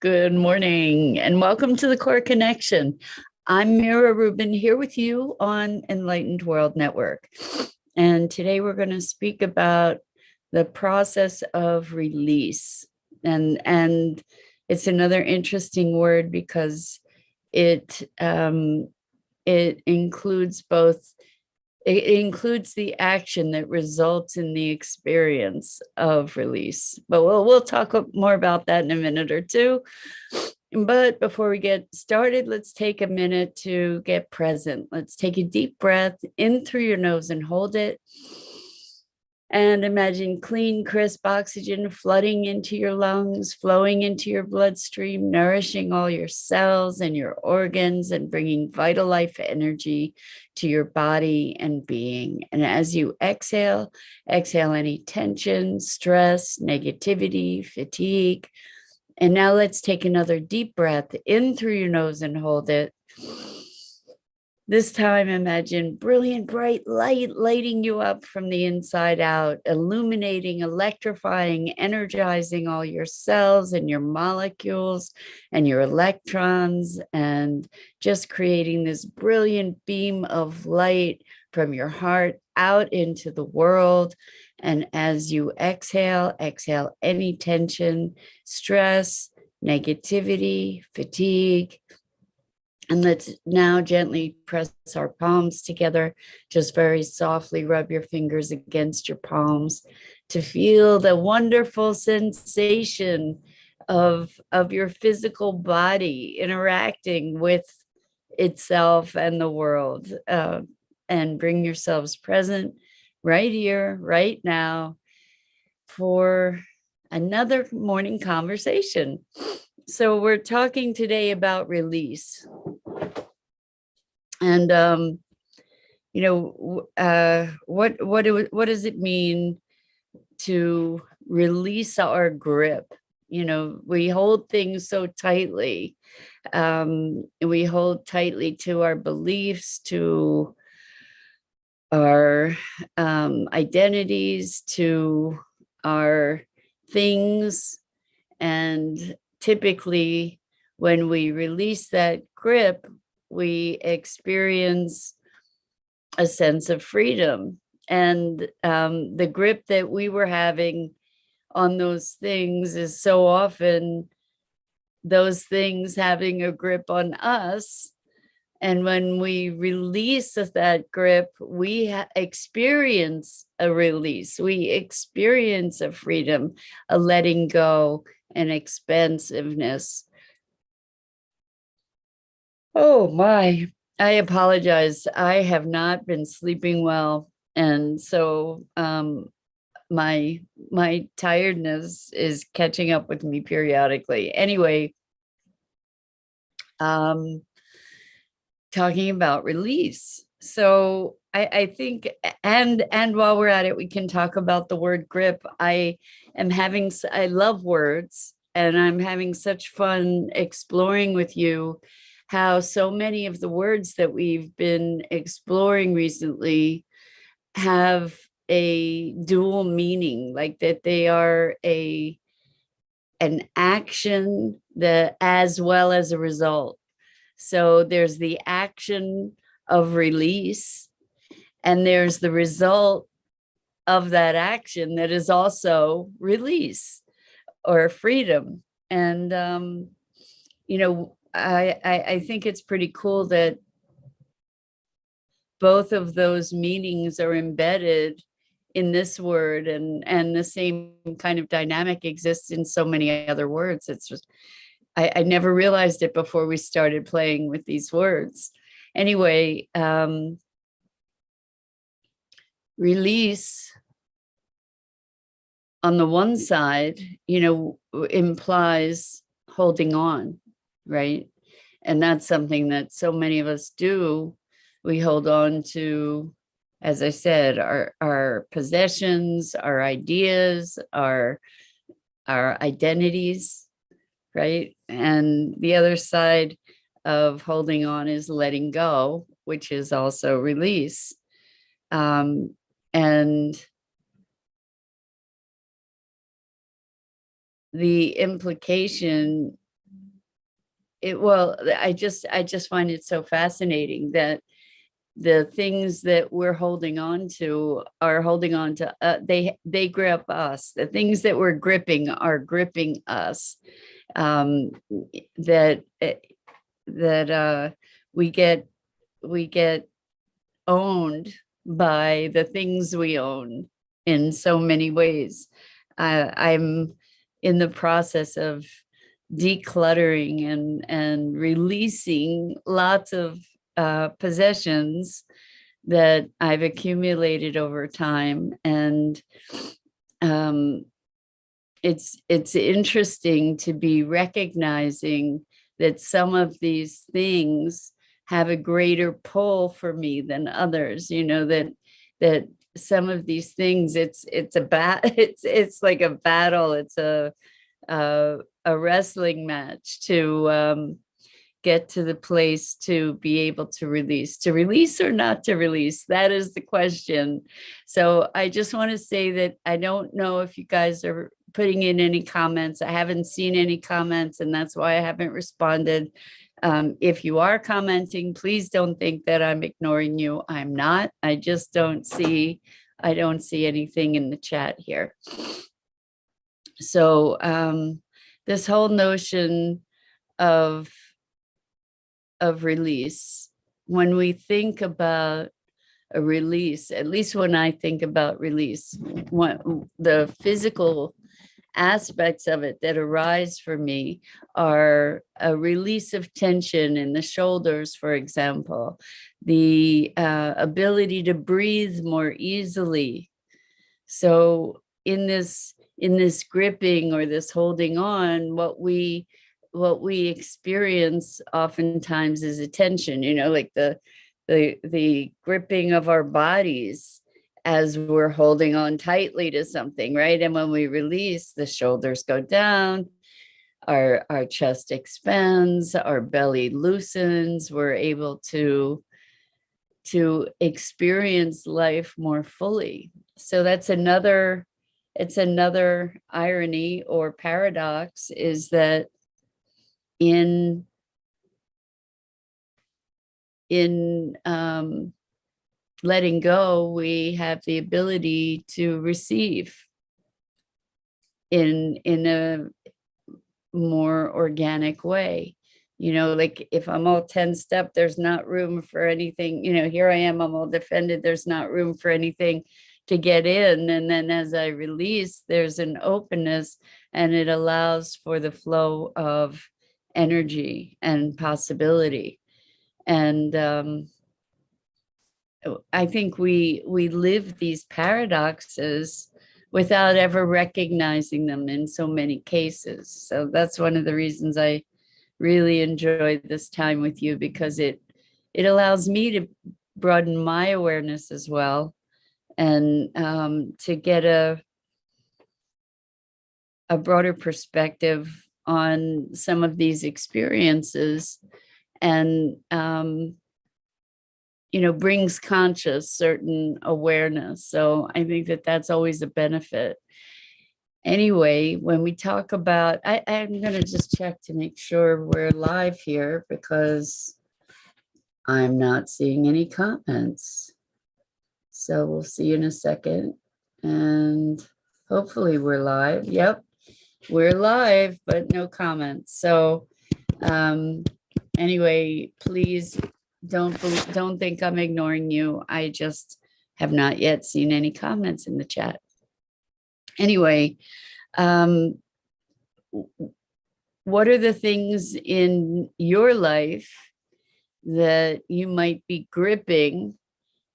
Good morning and welcome to the Core Connection. I'm Mira Rubin here with you on Enlightened World Network. And today we're going to speak about the process of release. And it's another interesting word because it includes both. It includes the action that results in the experience of release. But we'll talk more about that in a minute or two. But before we get started, let's take a minute to get present. Let's take a deep breath in through your nose and hold it. And imagine clean, crisp oxygen flooding into your lungs, flowing into your bloodstream, nourishing all your cells and your organs and bringing vital life energy to your body and being. And as you exhale, exhale any tension, stress, negativity, fatigue. And now let's take another deep breath in through your nose and hold it. This time, imagine brilliant, bright light lighting you up from the inside out, illuminating, electrifying, energizing all your cells and your molecules and your electrons, and just creating this brilliant beam of light from your heart out into the world. And as you exhale, exhale any tension, stress, negativity, fatigue. And let's now gently press our palms together. Just very softly rub your fingers against your palms to feel the wonderful sensation of your physical body interacting with itself and the world. And bring yourselves present right here, right now, for another morning conversation. So we're talking today about release. And what does it mean to release our grip? We hold things so tightly. We hold tightly to our beliefs, to our identities, to our things. And typically, when we release that grip, we experience a sense of freedom. And the grip that we were having on those things is so often those things having a grip on us. And when we release that grip, we experience a release. We experience a freedom, a letting go, an expansiveness. Oh my, I apologize. I have not been sleeping well. And so my tiredness is catching up with me periodically. Anyway, talking about release. So I think, and while we're at it, we can talk about the word grip. I love words, and I'm having such fun exploring with you how so many of the words that we've been exploring recently have a dual meaning, like that they are an action that as well as a result. So there's the action of release, and there's the result of that action that is also release or freedom. And I think it's pretty cool that both of those meanings are embedded in this word, and the same kind of dynamic exists in so many other words. It's just, I never realized it before we started playing with these words. Anyway, release on the one side, implies holding on, right? And that's something that so many of us do. We hold on to, as I said, our possessions, our ideas, our identities, right? And the other side of holding on is letting go, which is also release. And the implication well, I just find it so fascinating that the things that we're holding on to are holding on to, they grip us. The things that we're gripping are gripping us. um that that we get owned by the things we own in so many ways. I'm in the process of decluttering and releasing lots of possessions that I've accumulated over time. And um, it's interesting to be recognizing that some of these things have a greater pull for me than others. That some of these things, it's a it's like a battle. It's a wrestling match to get to the place to be able to release or not to release. That is the question. So I just want to say that I don't know if you guys are putting in any comments. I haven't seen any comments, and that's why I haven't responded. If you are commenting, please don't think that I'm ignoring you. I'm not. I don't see anything in the chat here. So this whole notion of release, when we think about a release, at least when I think about release, the physical aspects of it that arise for me are a release of tension in the shoulders, for example, the ability to breathe more easily. So in this gripping or this holding on, what we experience oftentimes is a tension, like the gripping of our bodies as we're holding on tightly to something, right? And when we release, the shoulders go down, our chest expands, our belly loosens, we're able to experience life more fully. So that's another irony or paradox, is that in letting go, we have the ability to receive in a more organic way. Like if I'm all tensed up, there's not room for anything. Here I am, I'm all defended, there's not room for anything to get in. And then as I release, there's an openness, and it allows for the flow of energy and possibility. And I think we live these paradoxes without ever recognizing them in so many cases. So that's one of the reasons I really enjoy this time with you, because it allows me to broaden my awareness as well, and to get a broader perspective on some of these experiences, and brings conscious certain awareness. So I think that that's always a benefit. Anyway, when we talk about, I'm going to just check to make sure we're live here, because I'm not seeing any comments. So we'll see in a second, and hopefully we're live. Yep, we're live, but no comments. So anyway, please don't think I'm ignoring you. I just have not yet seen any comments in the chat. Anyway, what are the things in your life that you might be gripping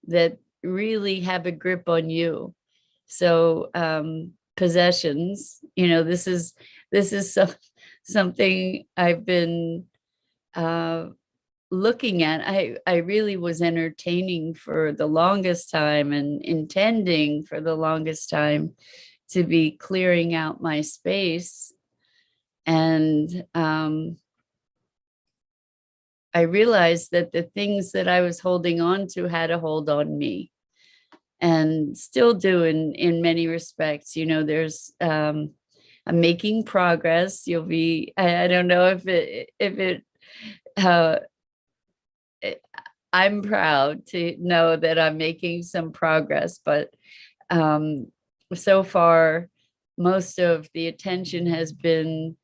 that really have a grip on you? So possessions, this is something I've been looking at. I really was entertaining for the longest time, and intending for the longest time, to be clearing out my space. And I realized that the things that I was holding on to had a hold on me, and still do in many respects. There's I'm making progress. I don't know if it uh, I'm proud to know that I'm making some progress, but um, so far, most of the attention has been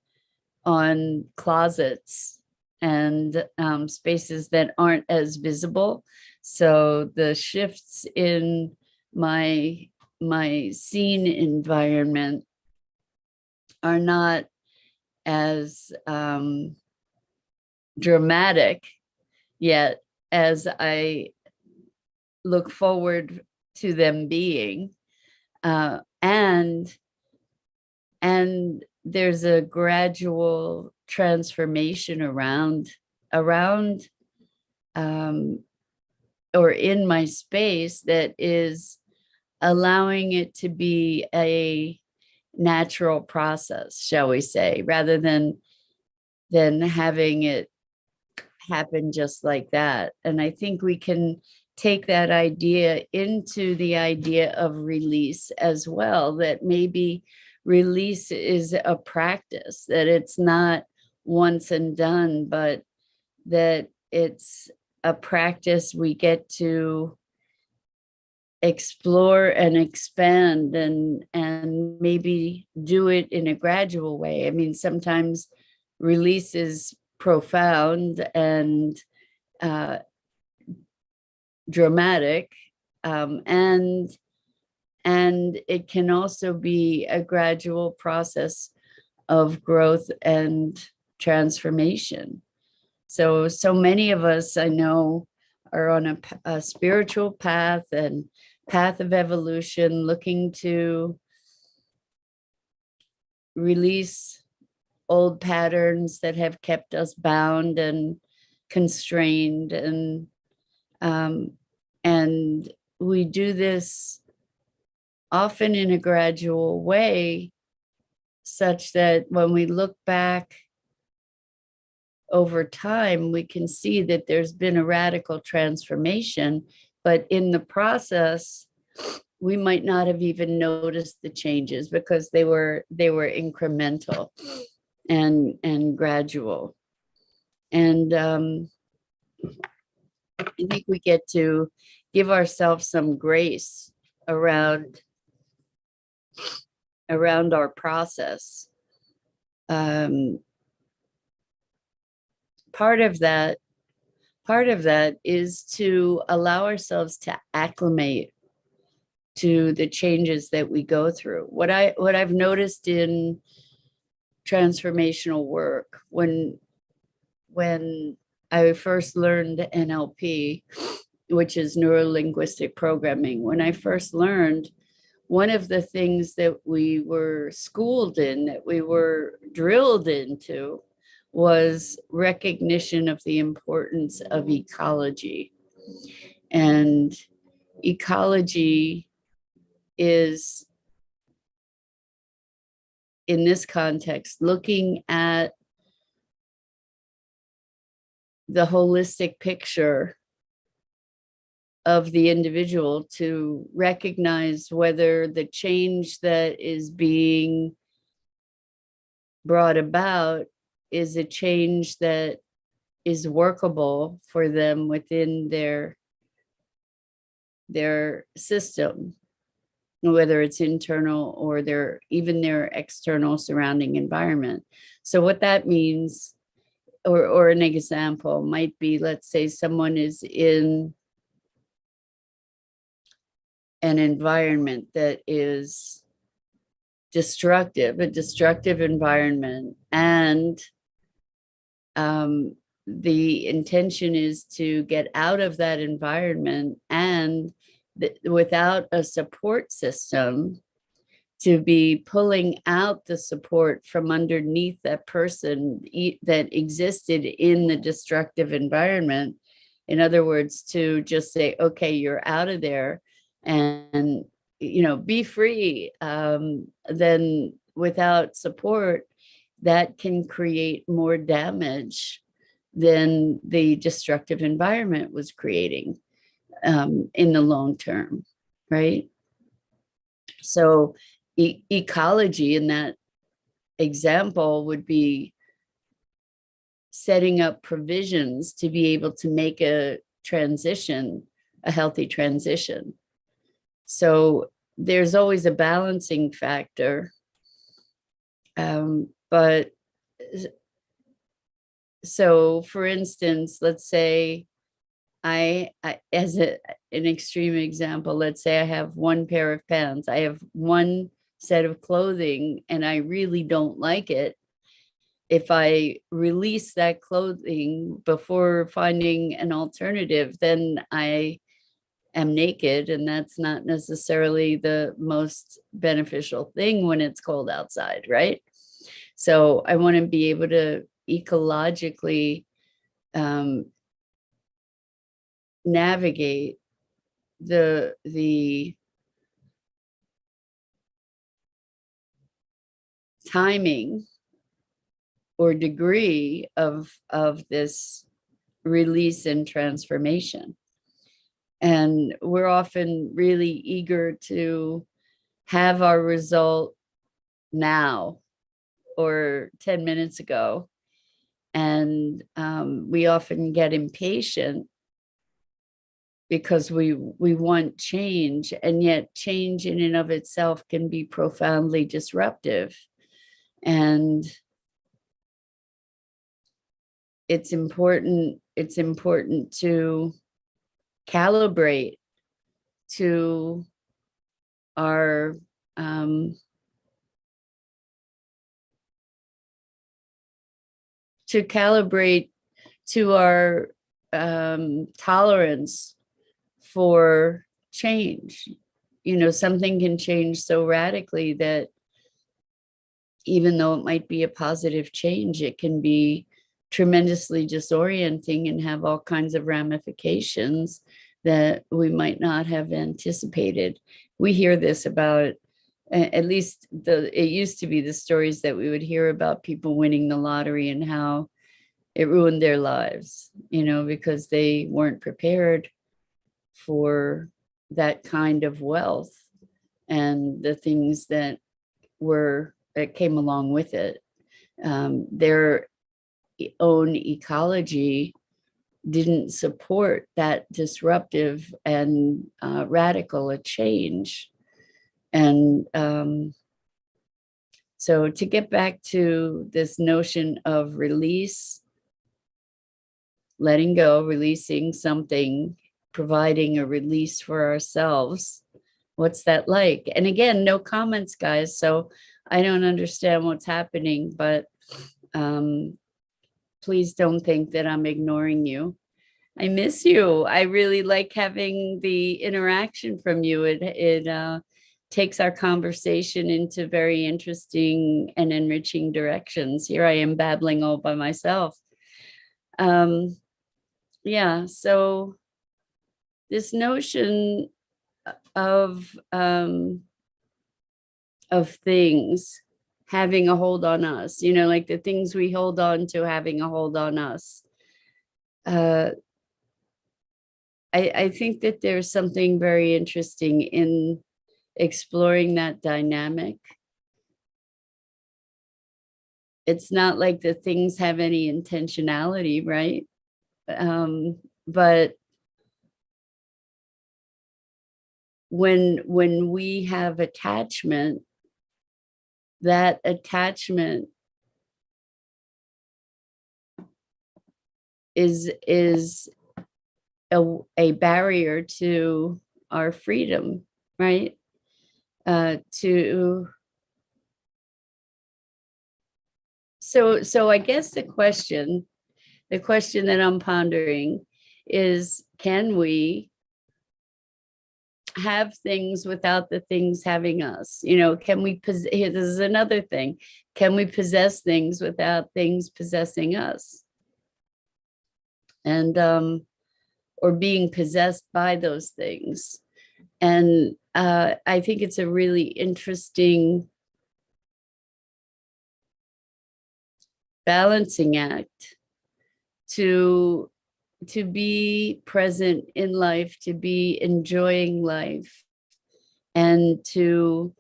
on closets and spaces that aren't as visible. So the shifts in my scene environment are not as dramatic yet as I look forward to them being. And there's a gradual transformation around or in my space that is allowing it to be a natural process, shall we say, rather than having it happen just like that. And I think we can take that idea into the idea of release as well, that maybe release is a practice, that it's not once and done, but that it's a practice we get to explore and expand and maybe do it in a gradual way. I mean, sometimes release is profound and dramatic, and it can also be a gradual process of growth and transformation. So many of us I know are on a spiritual path and path of evolution, looking to release old patterns that have kept us bound and constrained, um, and we do this often in a gradual way, such that when we look back over time, we can see that there's been a radical transformation, but in the process, we might not have even noticed the changes because they were incremental and gradual. And I think we get to give ourselves some grace around our process. Part of that is to allow ourselves to acclimate to the changes that we go through. What I've noticed in transformational work, when I first learned NLP, which is neuro linguistic programming, when I first learned, one of the things that we were schooled in, that we were drilled into, was recognition of the importance of ecology. And ecology is, in this context, looking at the holistic picture of the individual to recognize whether the change that is being brought about is a change that is workable for them within their system, whether it's internal or even their external surrounding environment. So what that means, or an example might be, let's say someone is in an environment that is destructive, a destructive environment, and the intention is to get out of that environment, and without a support system, to be pulling out the support from underneath that person that existed in the destructive environment. In other words, to just say, okay, you're out of there and be free. Then without support, that can create more damage than the destructive environment was creating in the long term, right? So ecology in that example would be setting up provisions to be able to make a transition, a healthy transition. So there's always a balancing factor. But so for instance, let's say as an extreme example, let's say I have one pair of pants, I have one set of clothing, and I really don't like it. If I release that clothing before finding an alternative, then I am naked, and that's not necessarily the most beneficial thing when it's cold outside, right? So I want to be able to ecologically navigate the timing or degree of this release and transformation. And we're often really eager to have our result now or 10 minutes ago. And we often get impatient because we want change, and yet change in and of itself can be profoundly disruptive. And it's important to calibrate to our tolerance for change. You know, something can change so radically that even though it might be a positive change, it can be tremendously disorienting and have all kinds of ramifications that we might not have anticipated. We hear this about, at least it used to be the stories that we would hear about people winning the lottery and how it ruined their lives, you know, because they weren't prepared for that kind of wealth and the things that came along with it. Their own ecology didn't support that disruptive and radical a change. And so to get back to this notion of release, letting go, releasing something, providing a release for ourselves. What's that like? And again, no comments, guys. So I don't understand what's happening, but please don't think that I'm ignoring you. I miss you. I really like having the interaction from you. It takes our conversation into very interesting and enriching directions. Here I am babbling all by myself. Yeah, so this notion of things having a hold on us, you know, like the things we hold on to having a hold on us. I think that there's something very interesting in exploring that dynamic. It's not like the things have any intentionality, right? But when we have attachment, that attachment is a barrier to our freedom, right? So I guess the question that I'm pondering is, can we have things without the things having us? You know, can we this is another thing. Can we possess things without things possessing us? And or being possessed by those things. And I think it's a really interesting balancing act to be present in life, to be enjoying life, and to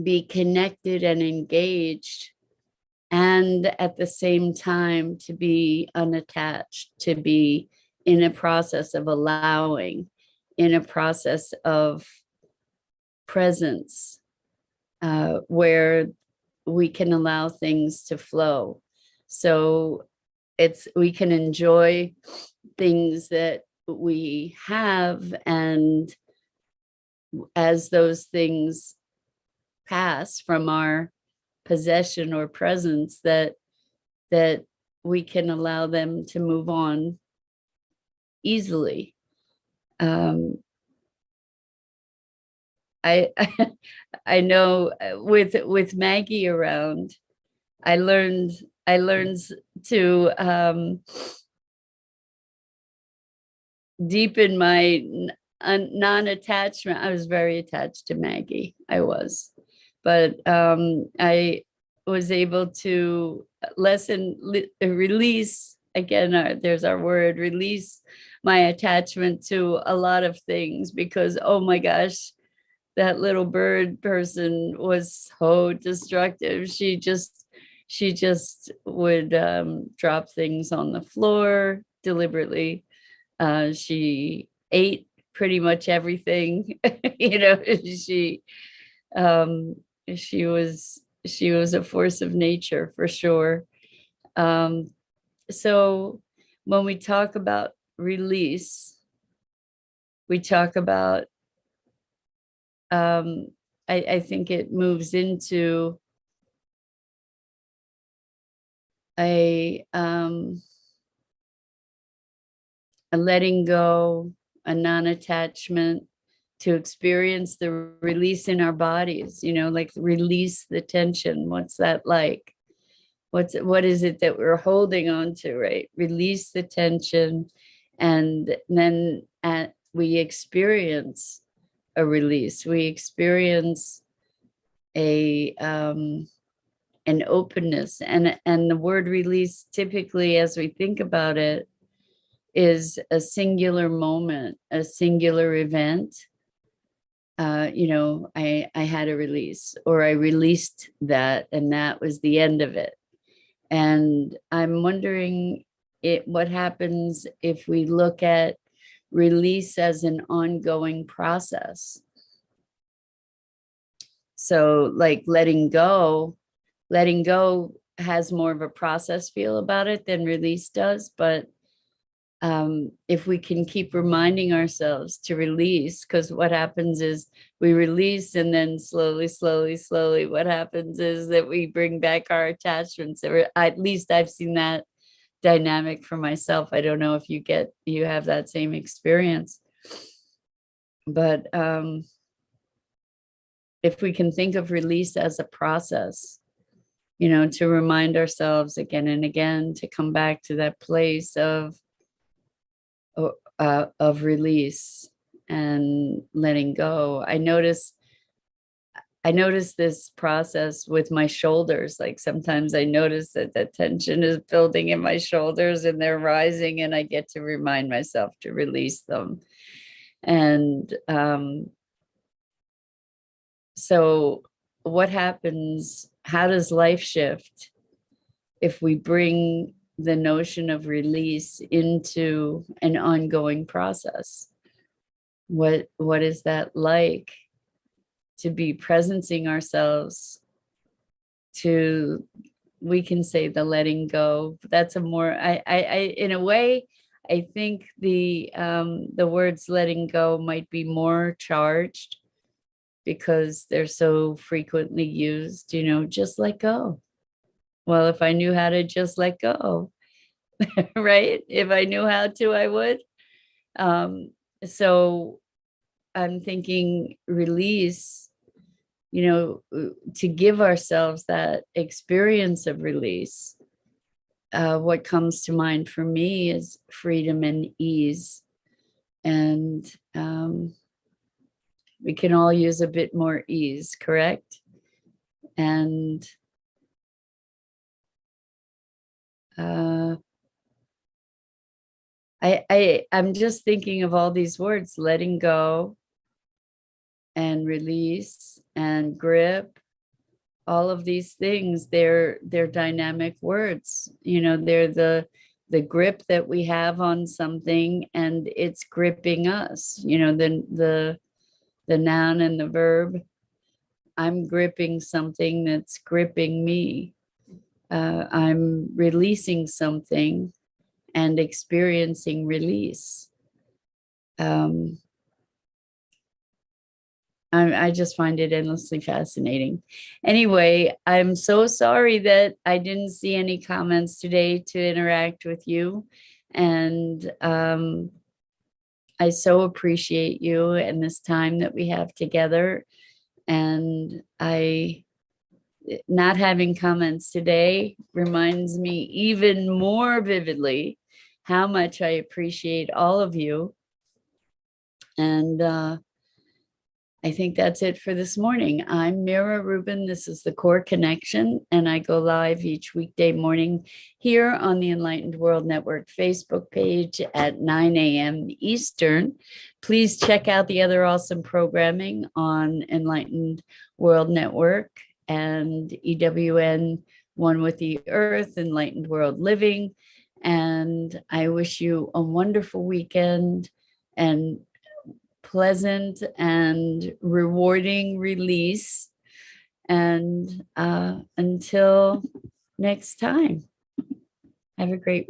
be connected and engaged and at the same time to be unattached, to be in a process of allowing, in a process of presence, where we can allow things to flow. So we can enjoy things that we have, and as those things pass from our possession or presence, that we can allow them to move on easily. I I know, with Maggie around, I learned to deepen my non-attachment. I was very attached to Maggie. I was, but I was able to release again. There's our word, release my attachment to a lot of things, because oh my gosh, that little bird person was so destructive. She just would drop things on the floor deliberately. She ate pretty much everything. You know, um, she was a force of nature for sure. So when we talk about release, we talk about, I think it moves into a letting go, a non-attachment, to experience the release in our bodies, you know, like release the tension. What's that like? What is it that we're holding on to, right? Release the tension, and then we experience a release. We experience a an openness, and the word release, typically as we think about it, is a singular moment, a singular event. You know, I had a release, or I released that, and that was the end of it. And I'm wondering what happens if we look at release as an ongoing process. So like letting go has more of a process feel about it than release does. But if we can keep reminding ourselves to release, because what happens is we release, and then slowly, what happens is that we bring back our attachments. Or at least I've seen that dynamic for myself. I don't know if you have that same experience, but if we can think of release as a process, you know, to remind ourselves again and again to come back to that place of release and letting go. I notice this process with my shoulders. Like sometimes I notice that the tension is building in my shoulders and they're rising, and I get to remind myself to release them. And so what happens? How does life shift if we bring the notion of release into an ongoing process? What is that like, to be presencing ourselves to, we can say, the letting go? That's a more, I in a way, I think the words letting go might be more charged because they're so frequently used, you know, just let go. Well, if I knew how to just let go, right? If I knew how to, I would. So I'm thinking release, you know, to give ourselves that experience of release. What comes to mind for me is freedom and ease. And we can all use a bit more ease, correct? And I'm just thinking of all these words: letting go and release and grip all of these things, they're dynamic words. They're the grip that we have on something, and it's gripping us. The noun and the verb. I'm gripping something that's gripping me. I'm releasing something and experiencing release. Um, I just find it endlessly fascinating. Anyway, I'm so sorry that I didn't see any comments today to interact with you. And I so appreciate you and this time that we have together. And not having comments today reminds me even more vividly how much I appreciate all of you. And I think that's it for this morning. I'm Mira Rubin. This is the Core Connection, and I go live each weekday morning here on the Enlightened World Network Facebook page at 9 a.m. Eastern. Please check out the other awesome programming on Enlightened World Network and EWN One with the Earth, Enlightened World Living. And I wish you a wonderful weekend and pleasant and rewarding release. And until next time, have a great